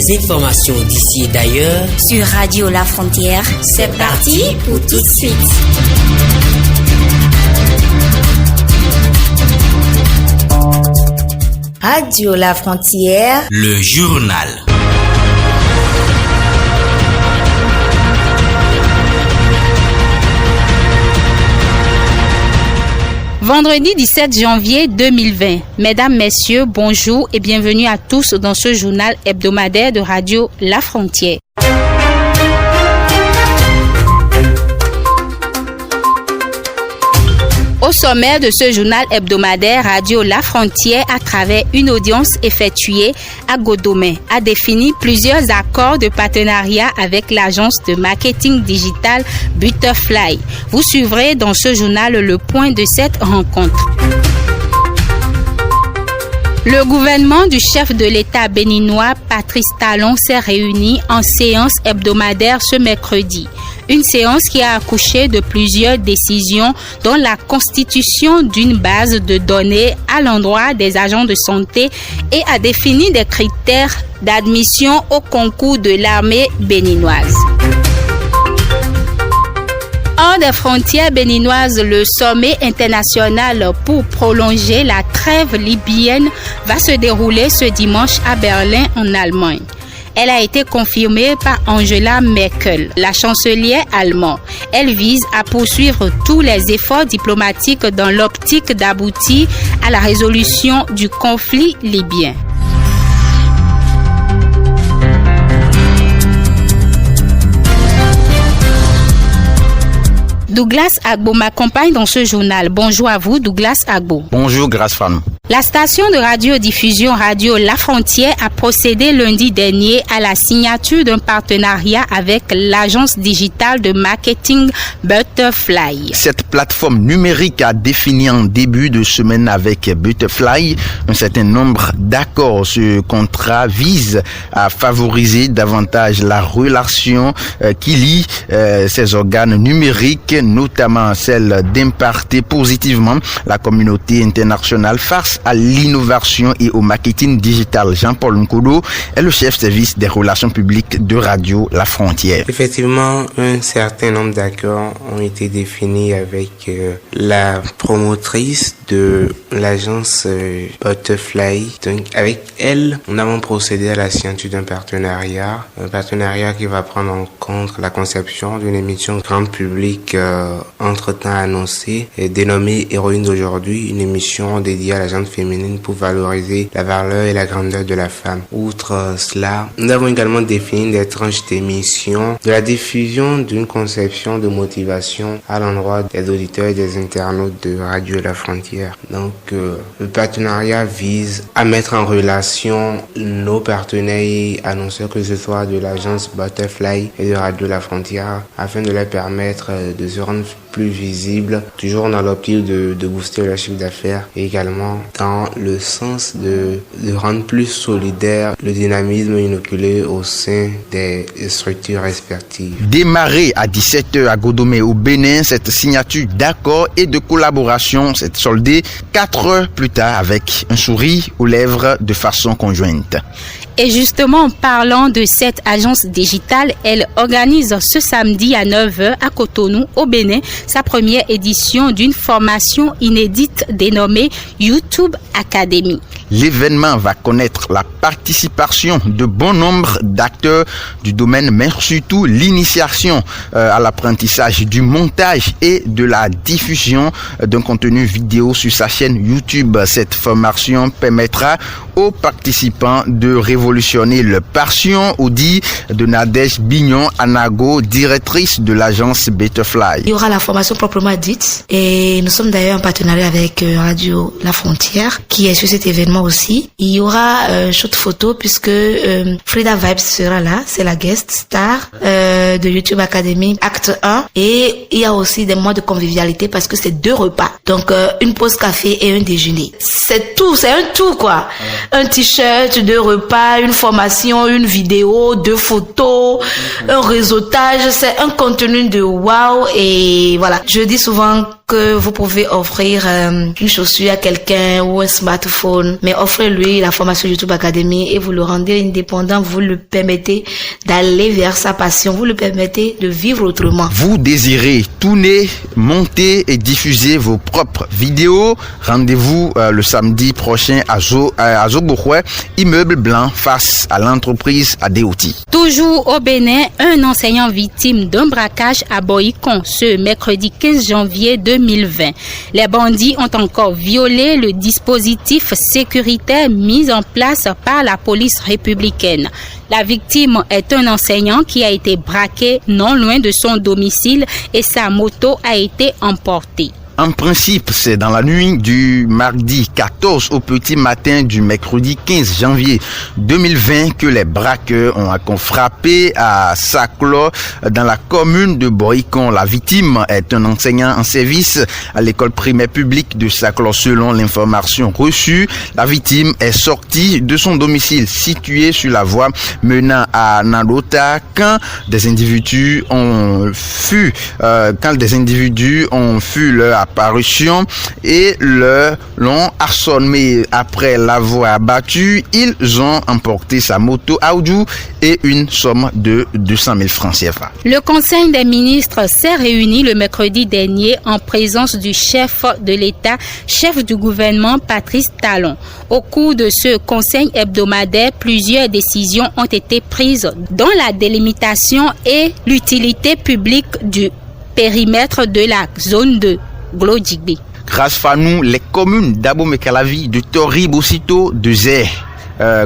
les informations d'ici et d'ailleurs sur Radio La Frontière. C'est parti pour tout de suite. Radio La Frontière, le journal. Vendredi 17 janvier 2020. Mesdames, Messieurs, bonjour et bienvenue à tous dans ce journal hebdomadaire de Radio La Frontière. Au sommaire de ce journal hebdomadaire, Radio La Frontière, à travers une audience effectuée à Godomé, a défini plusieurs accords de partenariat avec l'agence de marketing digital Butterfly. Vous suivrez dans ce journal le point de cette rencontre. Le gouvernement du chef de l'État béninois, Patrice Talon, s'est réuni en séance hebdomadaire ce mercredi. Une séance qui a accouché de plusieurs décisions, dont la constitution d'une base de données à l'endroit des agents de santé et a défini des critères d'admission au concours de l'armée béninoise. Hors des frontières béninoises, le sommet international pour prolonger la trêve libyenne va se dérouler ce dimanche à Berlin, en Allemagne. Elle a été confirmée par Angela Merkel, la chancelière allemande. Elle vise à poursuivre tous les efforts diplomatiques dans l'optique d'aboutir à la résolution du conflit libyen. Douglas Agbo m'accompagne dans ce journal. Bonjour à vous, Douglas Agbo. Bonjour, Grace Fan. La station de radiodiffusion Radio La Frontière a procédé lundi dernier à la signature d'un partenariat avec l'agence digitale de marketing Butterfly. Cette plateforme numérique a défini en début de semaine avec Butterfly un certain nombre d'accords. Ce contrat vise à favoriser davantage la relation qui lie ces organes numériques, notamment celle d'impacter positivement la communauté internationale face à l'innovation et au marketing digital. Jean-Paul Nkodo est le chef service des relations publiques de Radio La Frontière. Effectivement, un certain nombre d'accords ont été définis avec la promotrice de l'agence Butterfly. Donc, avec elle, nous avons procédé à la signature d'un partenariat. Un partenariat qui va prendre en compte la conception d'une émission grand public entre-temps annoncée et dénommée Héroïne d'aujourd'hui, une émission dédiée à la gente féminine pour valoriser la valeur et la grandeur de la femme. Outre cela, nous avons également défini des tranches d'émission de la diffusion d'une conception de motivation à l'endroit des auditeurs et des internautes de Radio La Frontière. Donc, le partenariat vise à mettre en relation nos partenaires et annonceurs, que ce soit de l'agence Butterfly et de Radio La Frontière, afin de leur permettre de se rendre plus visible, toujours dans l'optique de booster leur chiffre d'affaires et également dans le sens de rendre plus solidaire le dynamisme inoculé au sein des structures respectives. Démarré à 17h à Godomé au Bénin, cette signature d'accord et de collaboration s'est soldée 4 heures plus tard avec un sourire aux lèvres de façon conjointe. Et justement, en parlant de cette agence digitale, elle organise ce samedi à 9h à Cotonou, au Bénin, sa première édition d'une formation inédite dénommée YouTube Academy. L'événement va connaître la participation de bon nombre d'acteurs du domaine, mais surtout l'initiation à l'apprentissage du montage et de la diffusion d'un contenu vidéo sur sa chaîne YouTube. Cette formation permettra aux participants de révolutionner le passion, ou dit de Nadège Bignon Anago, directrice de l'agence Butterfly. Il y aura la formation proprement dite et nous sommes d'ailleurs en partenariat avec Radio La Frontière qui est sur cet événement aussi. Il y aura shoot photo puisque Frida Vibes sera là, c'est la guest star de YouTube Academy Acte 1, et il y a aussi des mois de convivialité parce que c'est 2 repas. Donc une pause café et un déjeuner. C'est tout, c'est un tout quoi. Un t-shirt, 2 repas, une formation, une vidéo, 2 photos, un réseautage, c'est un contenu de waouh. Et voilà, je dis souvent que vous pouvez offrir une chaussure à quelqu'un ou un smartphone, mais offrez-lui la formation YouTube Academy et vous le rendez indépendant, vous le permettez d'aller vers sa passion, vous le permettez de vivre autrement. Vous désirez tourner, monter et diffuser vos propres vidéos? Rendez-vous le samedi prochain à Zobouroué, immeuble blanc face à l'entreprise Adeoti. Toujours au Bénin, un enseignant victime d'un braquage à Boïcon ce mercredi 15 janvier 2020. Les bandits ont encore violé le dispositif sécuritaire mis en place par la police républicaine. La victime est un enseignant qui a été braqué non loin de son domicile et sa moto a été emportée. En principe, c'est dans la nuit du mardi 14 au petit matin du mercredi 15 janvier 2020 que les braqueurs ont frappé à Saclo dans la commune de Boïcon. La victime est un enseignant en service à l'école primaire publique de Saclo. Selon l'information reçue, la victime est sortie de son domicile situé sur la voie menant à Nandota quand des individus ont fui leur apparition et l'ont assommé. Après l'avoir abattu, ils ont emporté sa moto Audi et une somme de 200 000 francs CFA. Le Conseil des ministres s'est réuni le mercredi dernier en présence du chef de l'État, chef du gouvernement Patrice Talon. Au cours de ce conseil hebdomadaire, plusieurs décisions ont été prises dont la délimitation et l'utilité publique du périmètre de la zone de Glodjigbe. Grâce à nous, les communes d'Abomey-Calavi, de Toribo-Sito, de Zé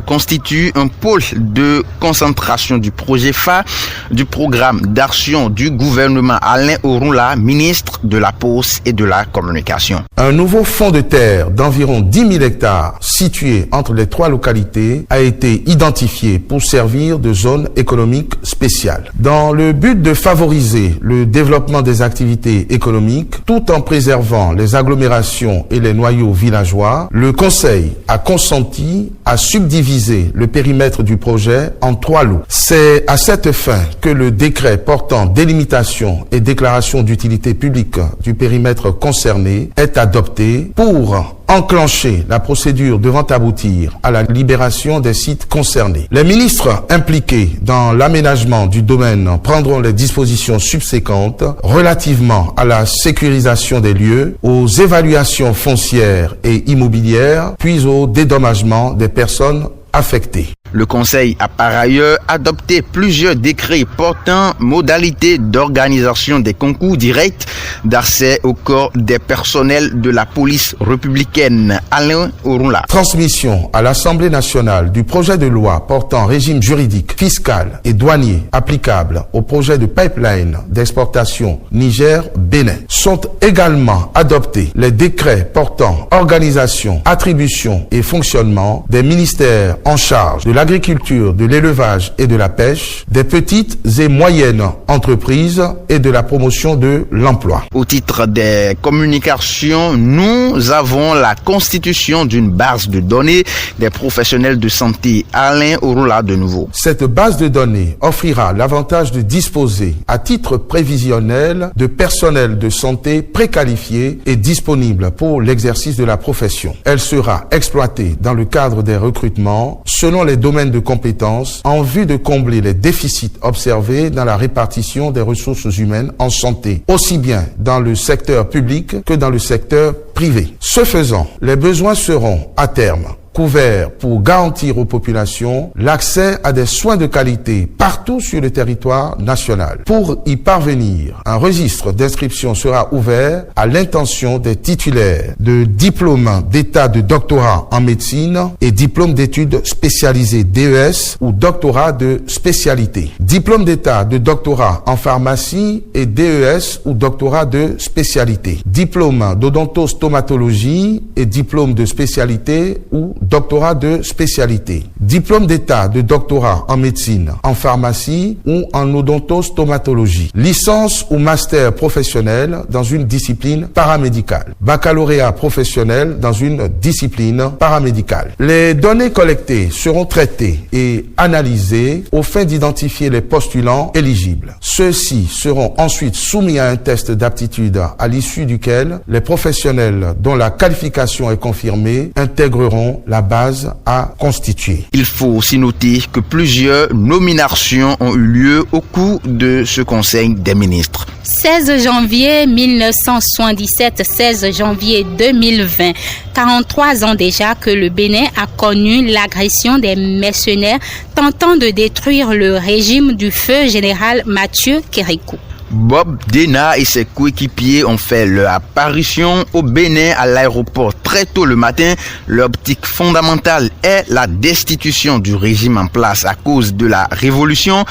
constitue un pôle de concentration du projet phare du programme d'action du gouvernement. Alain Ouroula, ministre de la Poste et de la Communication. Un nouveau fonds de terre d'environ 10 000 hectares situé entre les trois localités a été identifié pour servir de zone économique spéciale. Dans le but de favoriser le développement des activités économiques tout en préservant les agglomérations et les noyaux villageois, le Conseil a consenti à subdiviser le périmètre du projet en 3 lots. C'est à cette fin que le décret portant délimitation et déclaration d'utilité publique du périmètre concerné est adopté pour enclencher la procédure devant aboutir à la libération des sites concernés. Les ministres impliqués dans l'aménagement du domaine prendront les dispositions subséquentes relativement à la sécurisation des lieux, aux évaluations foncières et immobilières, puis au dédommagement des personnes affectées. Le Conseil a par ailleurs adopté plusieurs décrets portant modalités d'organisation des concours directs d'accès au corps des personnels de la police républicaine. Alain Ouroula. Transmission à l'Assemblée nationale du projet de loi portant régime juridique, fiscal et douanier applicable au projet de pipeline d'exportation Niger-Bénin. Sont également adoptés les décrets portant organisation, attribution et fonctionnement des ministères en charge de l'agriculture, de l'élevage et de la pêche, des petites et moyennes entreprises et de la promotion de l'emploi. Au titre des communications, nous avons la constitution d'une base de données des professionnels de santé. Alain Ouroula de nouveau. Cette base de données offrira l'avantage de disposer à titre prévisionnel de personnel de santé préqualifié et disponible pour l'exercice de la profession. Elle sera exploitée dans le cadre des recrutements selon les domaines de compétences en vue de combler les déficits observés dans la répartition des ressources humaines en santé, aussi bien dans le secteur public que dans le secteur privé. Ce faisant, les besoins seront à terme couverts pour garantir aux populations l'accès à des soins de qualité partout sur le territoire national. Pour y parvenir, un registre d'inscription sera ouvert à l'intention des titulaires de diplômes d'état de doctorat en médecine et diplôme d'études spécialisées DES ou doctorat de spécialité, diplôme d'état de doctorat en pharmacie et DES ou doctorat de spécialité, diplôme d'odontostomatologie et diplôme de spécialité ou doctorat de spécialité, diplôme d'état de doctorat en médecine, en pharmacie ou en odontostomatologie, licence ou master professionnel dans une discipline paramédicale, baccalauréat professionnel dans une discipline paramédicale. Les données collectées seront traitées et analysées aux fins d'identifier les postulants éligibles. Ceux-ci seront ensuite soumis à un test d'aptitude à l'issue duquel les professionnels dont la qualification est confirmée intégreront la base à constituer. Il faut aussi noter que plusieurs nominations ont eu lieu au cours de ce Conseil des ministres. 16 janvier 1977, 16 janvier 2020, 43 ans déjà que le Bénin a connu l'agression des mercenaires tentant de détruire le régime du feu général Mathieu Kérékou. Bob Dena et ses coéquipiers ont fait leur apparition au Bénin à l'aéroport très tôt le matin. L'optique fondamentale est la destitution du régime en place à cause de la révolution.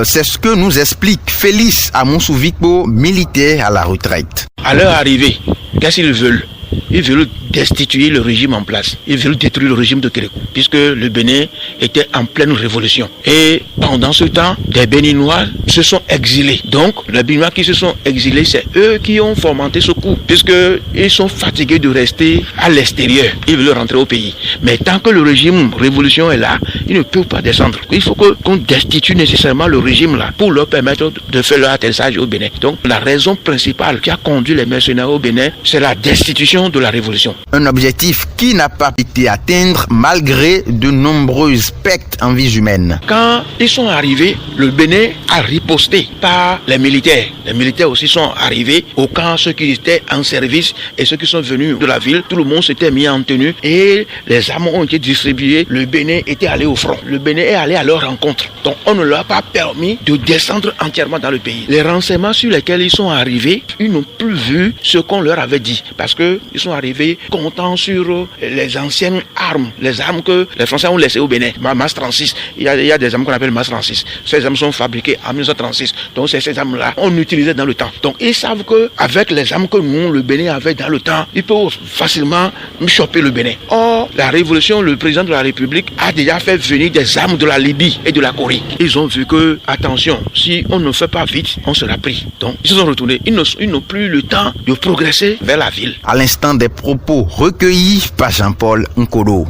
C'est ce que nous explique Félix Amonsou-Vicbo, militaire à la retraite. À leur arrivée, qu'est-ce qu'ils veulent ? Ils veulent destituer le régime en place. Ils veulent détruire le régime de Kérékou, puisque le Bénin était en pleine révolution. Et pendant ce temps, des Béninois se sont exilés. Donc, les Béninois qui se sont exilés, c'est eux qui ont fomenté ce coup, puisqu'ils sont fatigués de rester à l'extérieur. Ils veulent rentrer au pays. Mais tant que le régime révolution est là, ils ne peuvent pas descendre. Il faut qu'on destitue nécessairement le régime là pour leur permettre de faire leur atterrissage au Bénin. Donc, la raison principale qui a conduit les mercenaires au Bénin, c'est la destitution de la révolution. Un objectif qui n'a pas été atteint malgré de nombreuses pertes en vies humaines. Quand ils sont arrivés, le Bénin a riposté par les militaires. Les militaires aussi sont arrivés au camp, ceux qui étaient en service et ceux qui sont venus de la ville. Tout le monde s'était mis en tenue et les armes ont été distribuées. Le Bénin était allé au front. Le Bénin est allé à leur rencontre. Donc on ne leur a pas permis de descendre entièrement dans le pays. Les renseignements sur lesquels ils sont arrivés, ils n'ont plus vu ce qu'on leur avait dit. Parce qu'ils sont arrivés comptant sur les anciennes armes, les armes que les Français ont laissées au Bénin. MAS 36, il y a des armes qu'on appelle MAS 36. Ces armes sont fabriquées en 1936. Donc c'est ces armes-là qu'on utilisait dans le temps. Donc ils savent qu'avec les armes que nous, le Bénin avait dans le temps, ils peuvent facilement choper le Bénin. Or, la révolution, le président de la République a déjà fait venir des armes de la Libye et de la Corée. Ils ont vu que, attention, si on ne fait pas vite, on sera pris. Donc ils se sont retournés. Ils n'ont plus le temps de progresser vers la ville. À l'instant des propos recueillis par Jean-Paul Nkolo.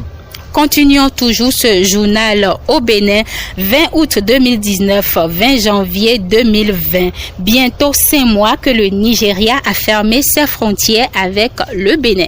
Continuons toujours ce journal au Bénin, 20 août 2019, 20 janvier 2020. Bientôt 5 mois que le Nigeria a fermé ses frontières avec le Bénin.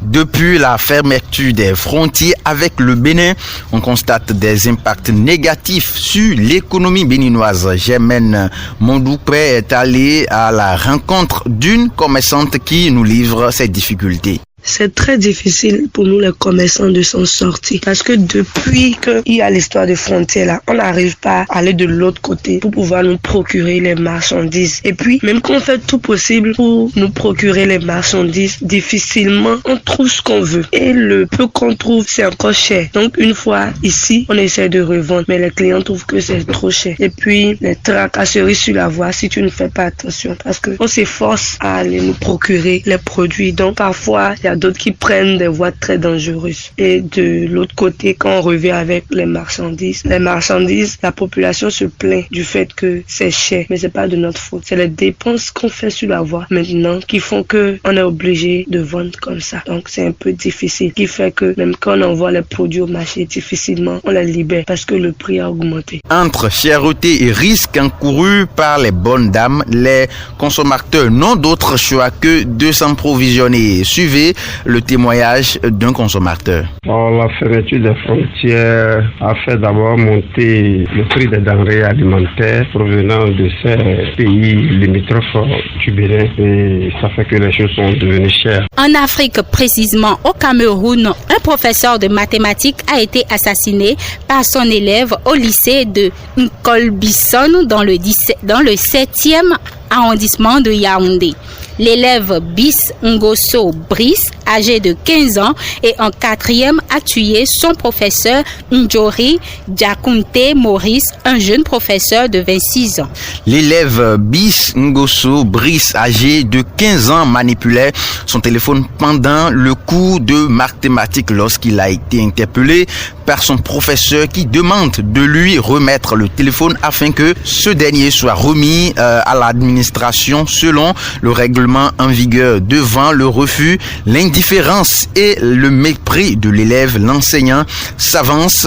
Depuis la fermeture des frontières avec le Bénin, on constate des impacts négatifs sur l'économie béninoise. Germaine Mondoupe est allée à la rencontre d'une commerçante qui nous livre ses difficultés. C'est très difficile pour nous les commerçants de s'en sortir parce que depuis qu'il y a l'histoire des frontières là, on n'arrive pas à aller de l'autre côté pour pouvoir nous procurer les marchandises. Et puis, même qu'on fait tout possible pour nous procurer les marchandises, difficilement on trouve ce qu'on veut. Et le peu qu'on trouve, c'est encore cher. Donc, une fois ici, on essaie de revendre, mais les clients trouvent que c'est trop cher. Et puis, les tracasseries sur la voie, si tu ne fais pas attention, parce qu'on s'efforce à aller nous procurer les produits. Donc, parfois, il y a d'autres qui prennent des voies très dangereuses. Et de l'autre côté, quand on revient avec les marchandises, la population se plaint du fait que c'est cher, mais c'est pas de notre faute. C'est les dépenses qu'on fait sur la voie maintenant qui font que on est obligé de vendre comme ça. Donc c'est un peu difficile, qui fait que même quand on envoie les produits au marché, difficilement on les libère parce que le prix a augmenté. Entre cherté et risques encourus par les bonnes dames, les consommateurs n'ont d'autre choix que de s'approvisionner. Suivez le témoignage d'un consommateur. La fermeture des frontières a fait d'abord monter le prix des denrées alimentaires provenant de ces pays limitrophes du Bénin et ça fait que les choses sont devenues chères. En Afrique, précisément au Cameroun, un professeur de mathématiques a été assassiné par son élève au lycée de Nkolbison dans le 7e arrondissement de Yaoundé. L'élève Bis Ngoso Brice, âgé de 15 ans, et en 4e a tué son professeur Njori Diakunte Maurice, un jeune professeur de 26 ans. L'élève Bis Ngoso Brice, âgé de 15 ans, manipulait son téléphone pendant le cours de mathématiques lorsqu'il a été interpellé par son professeur qui demande de lui remettre le téléphone afin que ce dernier soit remis à l'administration selon le règlement en vigueur. Devant le refus, l'indifférence et le mépris de l'élève, l'enseignant s'avance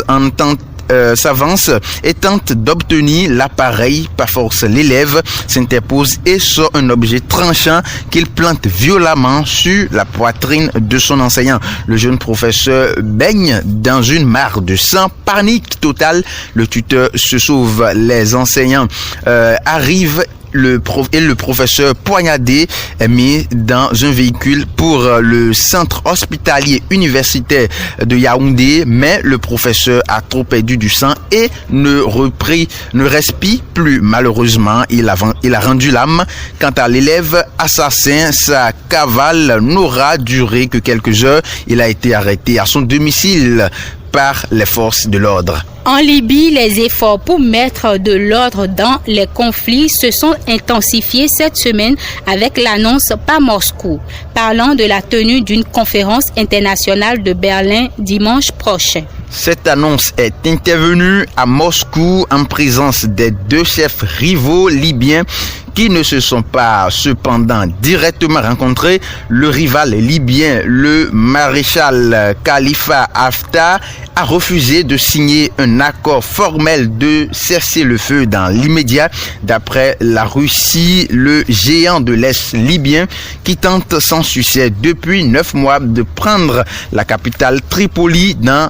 et tente d'obtenir l'appareil. Par force, l'élève s'interpose et sort un objet tranchant qu'il plante violemment sur la poitrine de son enseignant. Le jeune professeur baigne dans une mare de sang. Panique totale, le tuteur se sauve. Les enseignants arrivent le professeur poignardé est mis dans un véhicule pour le centre hospitalier universitaire de Yaoundé, mais le professeur a trop perdu du sang et ne respire plus. Malheureusement, il a rendu l'âme. Quant à l'élève assassin, sa cavale n'aura duré que quelques heures. Il a été arrêté à son domicile par les forces de l'ordre. En Libye, les efforts pour mettre de l'ordre dans les conflits se sont intensifiés cette semaine avec l'annonce par Moscou, parlant de la tenue d'une conférence internationale de Berlin dimanche prochain. Cette annonce est intervenue à Moscou en présence des deux chefs rivaux libyens qui ne se sont pas cependant directement rencontrés. Le rival libyen, le maréchal Khalifa Haftar, a refusé de signer un accord formel de cessez-le-feu dans l'immédiat. D'après la Russie, le géant de l'Est libyen qui tente sans succès depuis 9 mois de prendre la capitale Tripoli dans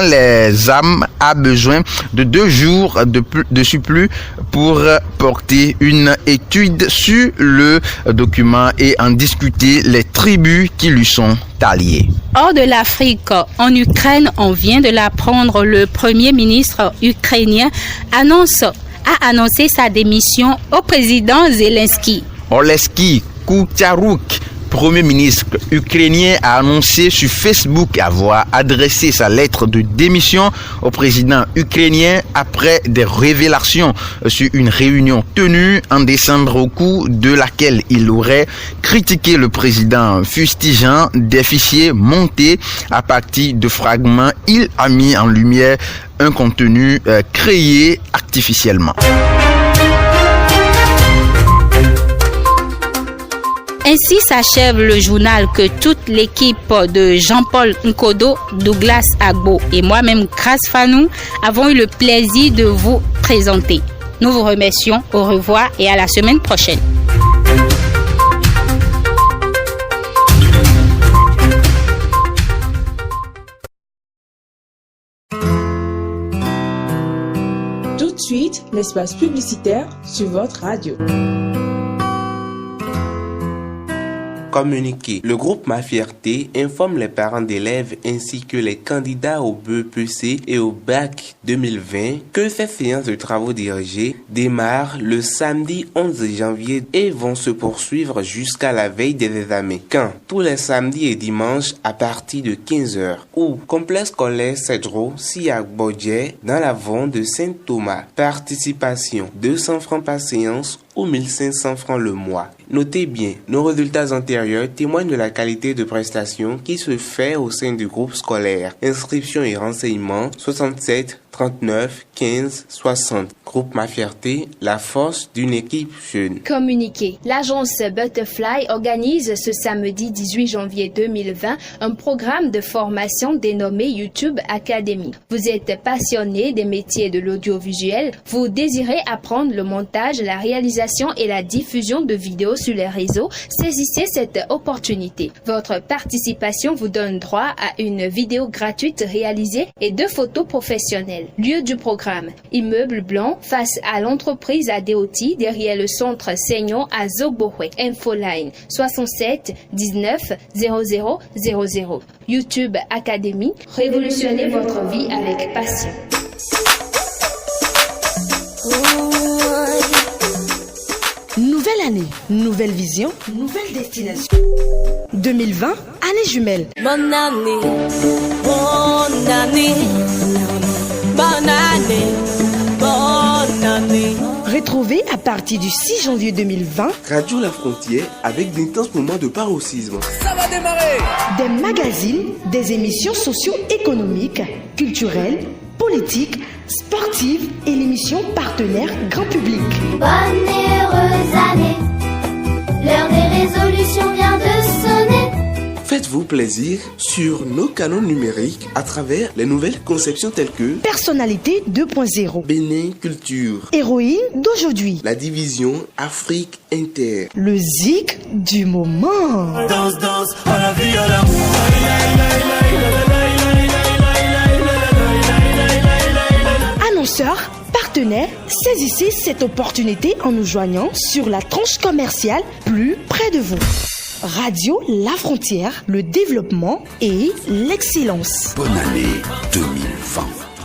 les armes a besoin de 2 jours de surplus pour porter une étude sur le document et en discuter les tribus qui lui sont alliées. Hors de l'Afrique, en Ukraine, on vient de l'apprendre, le premier ministre ukrainien a annoncé sa démission au président Zelensky. Oleski Kucharuk, Premier ministre ukrainien, a annoncé sur Facebook avoir adressé sa lettre de démission au président ukrainien après des révélations sur une réunion tenue en décembre au cours de laquelle il aurait critiqué le président fustigeant des fichiers montés à partir de fragments. Il a mis en lumière un contenu créé artificiellement. Ainsi s'achève le journal que toute l'équipe de Jean-Paul Nkodo, Douglas Agbo et moi-même, Grace Fanou, avons eu le plaisir de vous présenter. Nous vous remercions, au revoir et à la semaine prochaine. Tout de suite, l'espace publicitaire sur votre radio. Communiqué. Le groupe Ma Fierté informe les parents d'élèves ainsi que les candidats au BEPC et au bac 2020 que ces séances de travaux dirigés démarrent le samedi 11 janvier et vont se poursuivre jusqu'à la veille des examens. Quand tous les samedis et dimanches à partir de 15h ou complexe scolaire Cedro Siak Bodje dans la Vonde de Saint-Thomas. Participation 200 francs par séance ou 1500 francs le mois. Notez bien, nos résultats antérieurs témoignent de la qualité de prestation qui se fait au sein du groupe scolaire. Inscription et renseignements 67 39 15 60. Groupe Ma Fierté, la force d'une équipe jeune. Communiqué. L'agence Butterfly organise ce samedi 18 janvier 2020 un programme de formation dénommé YouTube Academy. Vous êtes passionné des métiers de l'audiovisuel, vous désirez apprendre le montage, la réalisation et la diffusion de vidéos sur les réseaux, saisissez cette opportunité. Votre participation vous donne droit à une vidéo gratuite réalisée et 2 photos professionnelles. Lieu du programme, immeuble blanc face à l'entreprise Adeoti derrière le centre Seignon à Zogbohwe. Infoline 67 19 00 00. YouTube Academy, révolutionnez votre vie avec passion. Nouvelle Nouvelle année, nouvelle vision, nouvelle destination. 2020, année jumelle. Bonne année, bonne année, bonne année, bonne année. Retrouvez à partir du 6 janvier 2020 Radio La Frontière avec d'intenses moments de paroxysme. Ça va démarrer. Des magazines, des émissions socio-économiques, culturelles, politiques, sportives et l'émission partenaire grand public. Bonne et heureuse année, l'heure des résolutions vient de sonner. Faites-vous plaisir sur nos canaux numériques à travers les nouvelles conceptions telles que Personnalité 2.0, Bénin Culture, Héroïne d'aujourd'hui, la division Afrique Inter, le Zik du moment. Danse, danse, à la vie, à l'amour. Annonceurs, partenaires, saisissez cette opportunité en nous joignant sur la tranche commerciale plus près de vous. Radio La Frontière, le développement et l'excellence. Bonne année 2020.